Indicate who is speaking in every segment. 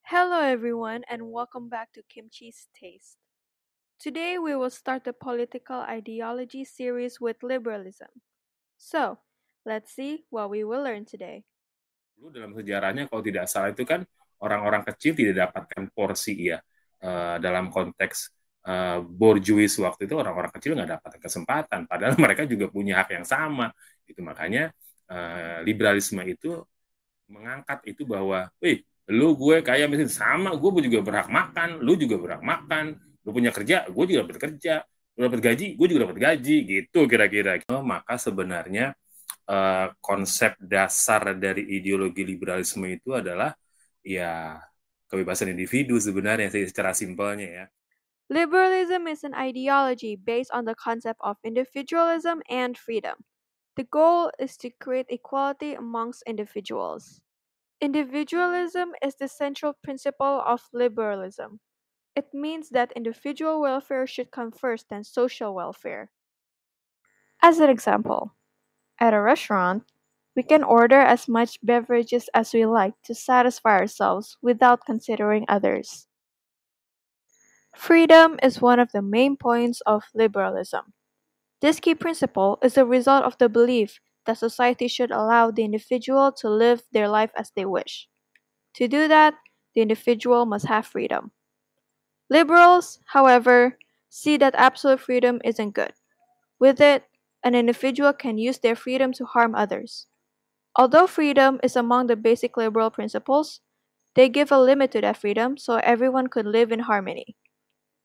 Speaker 1: Hello everyone and welcome back to Kimchi's Taste. Today we will start the political ideology series with liberalism. So, let's see what we will learn today.
Speaker 2: Dulu dalam sejarahnya kalau tidak salah itu kan orang-orang kecil tidak dapatkan porsi ya. Dalam konteks borjuis waktu itu orang-orang kecil nggak dapat kesempatan, padahal mereka juga punya hak yang sama. Itu makanya liberalisme itu mengangkat itu bahwa, wih, lu gue kayak misalnya sama, gue juga berhak makan, lu juga berhak makan, lu punya kerja, gue juga bekerja, lu dapat gaji, gue juga dapat gaji, gitu kira-kira. Maka sebenarnya konsep dasar dari ideologi liberalisme itu adalah ya kebebasan individu sebenarnya secara simpelnya ya.
Speaker 1: Liberalism is an ideology based on the concept of individualism and freedom. The goal is to create equality amongst individuals. Individualism is the central principle of liberalism. It means that individual welfare should come first than social welfare. As an example, at a restaurant, we can order as much beverages as we like to satisfy ourselves without considering others. Freedom is one of the main points of liberalism. This key principle is a result of the belief that society should allow the individual to live their life as they wish. To do that, the individual must have freedom. Liberals, however, see that absolute freedom isn't good. With it, an individual can use their freedom to harm others. Although freedom is among the basic liberal principles, they give a limit to that freedom so everyone could live in harmony.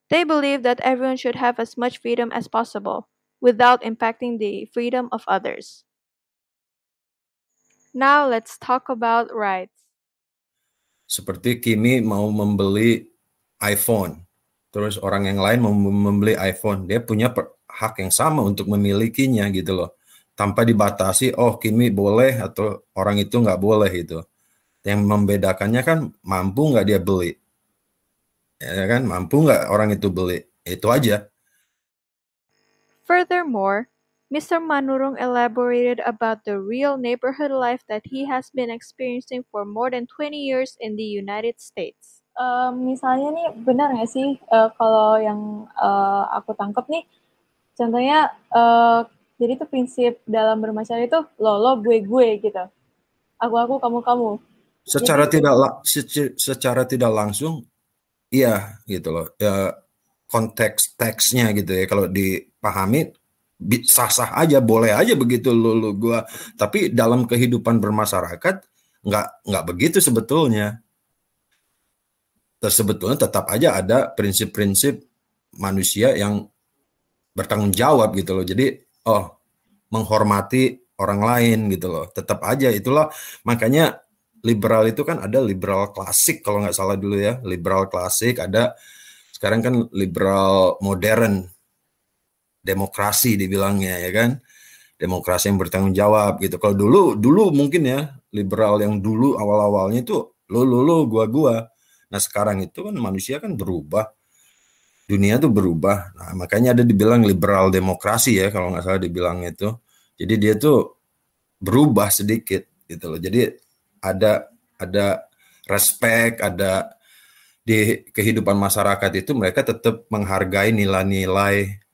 Speaker 1: They believe that everyone should have as much freedom as possible without impacting the freedom of others. Now let's talk about rights.
Speaker 3: Seperti Kimi mau membeli iPhone, terus orang yang lain mau membeli iPhone, dia punya hak yang sama untuk memilikinya gitu loh, tanpa dibatasi, oh Kimi boleh atau orang itu nggak boleh gitu. Yang membedakannya kan mampu nggak dia beli, ya kan, mampu nggak orang itu beli, itu aja.
Speaker 1: Furthermore, Mr. Manurung elaborated about the real neighborhood life that he has been experiencing for more than 20 years in the United States.
Speaker 4: Misalnya nih, benar nggak sih kalau yang aku tangkap nih, contohnya jadi tuh prinsip dalam bermasyarakat itu lo gue gitu, aku kamu.
Speaker 3: Secara tidak langsung, iya gitu loh. Ya, konteks teksnya gitu ya, kalau dipahami sah-sah aja, boleh aja begitu lu gua. Tapi dalam kehidupan bermasyarakat nggak begitu sebetulnya. Sebetulnya tetap aja ada prinsip-prinsip manusia yang bertanggung jawab gitu loh. Jadi menghormati orang lain gitu loh. Tetap aja, itulah makanya liberal itu kan ada liberal klasik kalau nggak salah dulu ya. Liberal klasik, ada sekarang kan liberal modern, demokrasi dibilangnya ya kan. Demokrasi yang bertanggung jawab gitu. Kalau dulu mungkin ya, liberal yang dulu awal-awalnya itu lo gua. Nah sekarang itu kan manusia kan berubah, dunia tuh berubah. Nah makanya ada dibilang liberal demokrasi ya kalau nggak salah dibilang itu. Jadi dia tuh berubah sedikit gitu loh. Jadi ada respect, ada di kehidupan masyarakat itu mereka tetap menghargai nilai-nilai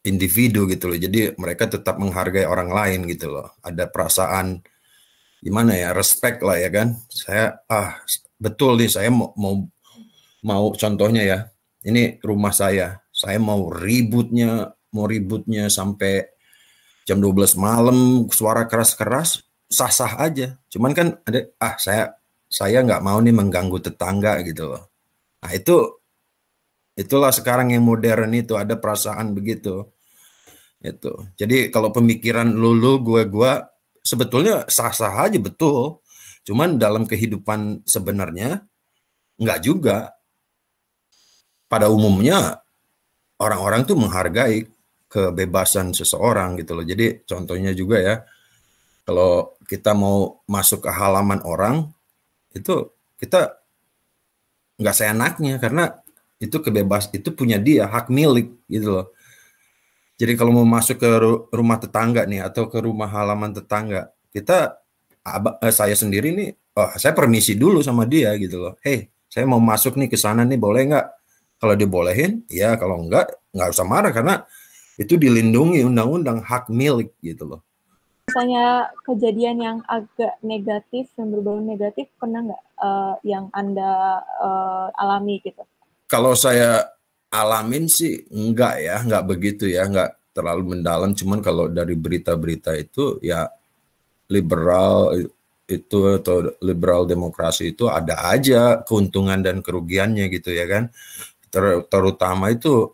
Speaker 3: individu gitu loh. Jadi mereka tetap menghargai orang lain gitu loh. Ada perasaan gimana ya, respect lah ya kan. Saya betul nih, saya mau contohnya ya. Ini rumah saya mau ributnya sampai jam 12 malam, suara keras-keras, sah-sah aja. Cuman kan ada saya nggak mau nih mengganggu tetangga gitu loh. Nah itulah sekarang yang modern itu, ada perasaan begitu. Itu. Jadi kalau pemikiran lu gua sebetulnya sah-sah aja, betul. Cuman dalam kehidupan sebenarnya nggak juga. Pada umumnya orang-orang tuh menghargai kebebasan seseorang gitu loh. Jadi contohnya juga ya, kalau kita mau masuk ke halaman orang, itu kita nggak seenaknya karena itu itu punya dia, hak milik gitu loh. Jadi kalau mau masuk ke rumah tetangga nih atau ke rumah halaman tetangga, saya sendiri nih saya permisi dulu sama dia gitu loh. Hey, saya mau masuk nih ke sana nih, boleh nggak? Kalau dibolehin, ya. Kalau nggak usah marah karena itu dilindungi undang-undang hak milik gitu loh.
Speaker 4: Misalnya kejadian yang agak negatif, yang berbau negatif, pernah nggak yang Anda alami gitu?
Speaker 3: Kalau saya alamin sih nggak begitu ya, nggak terlalu mendalam. Cuman kalau dari berita-berita itu ya liberal itu atau liberal demokrasi itu ada aja keuntungan dan kerugiannya gitu ya kan. Terutama itu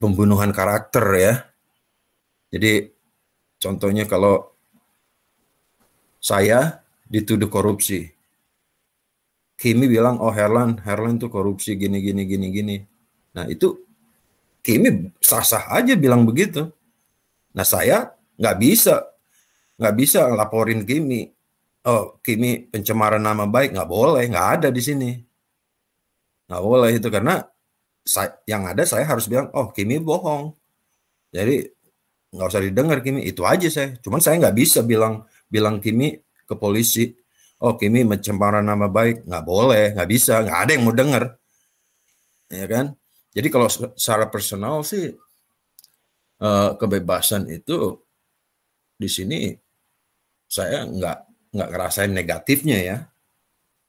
Speaker 3: pembunuhan karakter ya. Jadi contohnya kalau saya dituduh korupsi, Kimi bilang, oh Herlan tuh korupsi gini. Nah itu Kimi sah-sah aja bilang begitu. Nah saya nggak bisa laporin Kimi. Oh Kimi pencemaran nama baik, nggak boleh, nggak ada di sini. Nggak boleh itu karena yang ada saya harus bilang, oh Kimi bohong. Jadi nggak usah didengar Kimi, itu aja saya. Cuman saya nggak bisa bilang Kimi ke polisi, oh Kimi pencemaran nama baik, nggak boleh, nggak bisa, nggak ada yang mau dengar, ya kan? Jadi kalau secara personal sih kebebasan itu di sini saya nggak ngerasain negatifnya ya,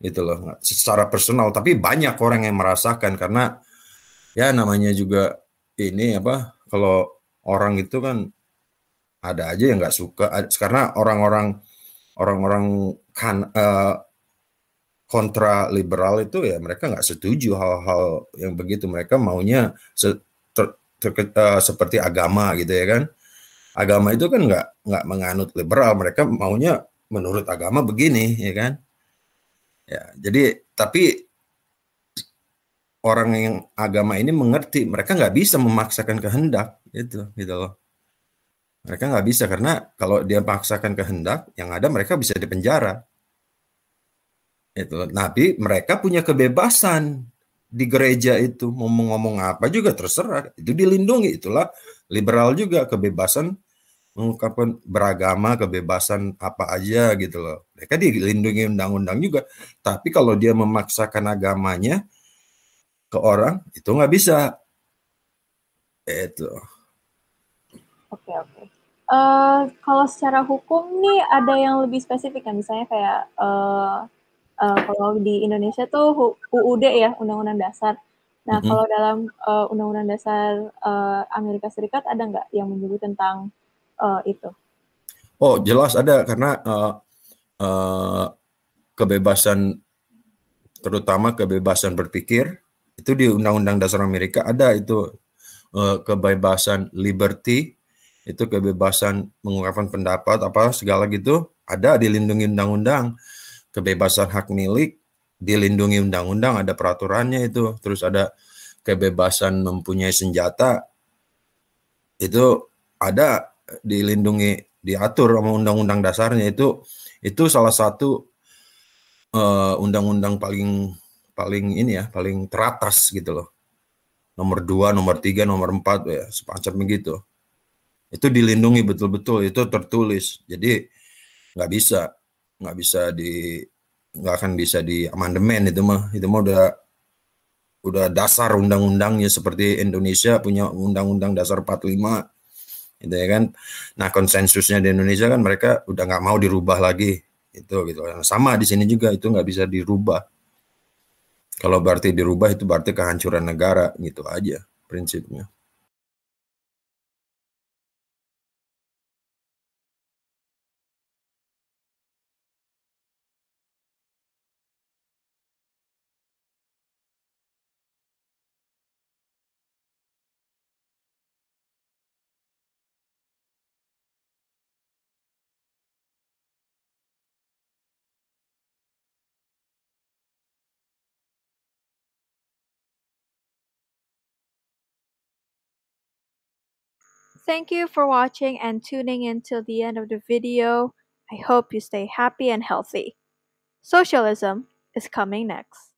Speaker 3: itu loh, secara personal. Tapi banyak orang yang merasakan karena ya namanya juga ini apa, kalau orang itu kan ada aja yang nggak suka karena orang-orang kan kontra liberal itu ya mereka nggak setuju hal-hal yang begitu. Mereka maunya seperti agama gitu ya kan. Agama itu kan nggak menganut liberal, mereka maunya menurut agama begini ya kan. Ya, jadi tapi orang yang agama ini mengerti, mereka nggak bisa memaksakan kehendak gitu loh. Mereka nggak bisa karena kalau dia paksakan kehendak, yang ada mereka bisa dipenjara. Itu. Tapi mereka punya kebebasan di gereja itu mau ngomong apa juga terserah, itu dilindungi. Itulah liberal juga, kebebasan mengungkapkan beragama, kebebasan apa aja gitu loh. Mereka dilindungi undang-undang juga. Tapi kalau dia memaksakan agamanya ke orang, itu nggak bisa. Itu.
Speaker 4: Oke. Kalau secara hukum nih ada yang lebih spesifik kan, misalnya kayak kalau di Indonesia tuh UUD ya, Undang-Undang Dasar. Nah, kalau dalam Undang-Undang Dasar Amerika Serikat ada nggak yang menyebut tentang itu?
Speaker 3: Oh, jelas ada karena kebebasan, terutama kebebasan berpikir, itu di Undang-Undang Dasar Amerika ada itu kebebasan liberty, itu kebebasan mengungkapkan pendapat apa segala gitu, ada dilindungi undang-undang. Kebebasan hak milik dilindungi undang-undang, ada peraturannya itu. Terus ada kebebasan mempunyai senjata, itu ada dilindungi, diatur sama undang-undang dasarnya. Itu salah satu undang-undang paling ini ya, paling teratas gitu loh. Nomor 2, nomor 3, nomor 4 ya, semacam begitu. Itu dilindungi betul-betul, itu tertulis. Jadi nggak akan bisa di amandemen. Itu mah udah dasar undang-undangnya, seperti Indonesia punya Undang-Undang Dasar 45 gitu ya kan. Nah konsensusnya di Indonesia kan mereka udah nggak mau dirubah lagi itu gitu. Sama di sini juga, itu nggak bisa dirubah. Kalau berarti dirubah itu berarti kehancuran negara, gitu aja prinsipnya.
Speaker 1: Thank you for watching and tuning in till the end of the video. I hope you stay happy and healthy. Socialism is coming next.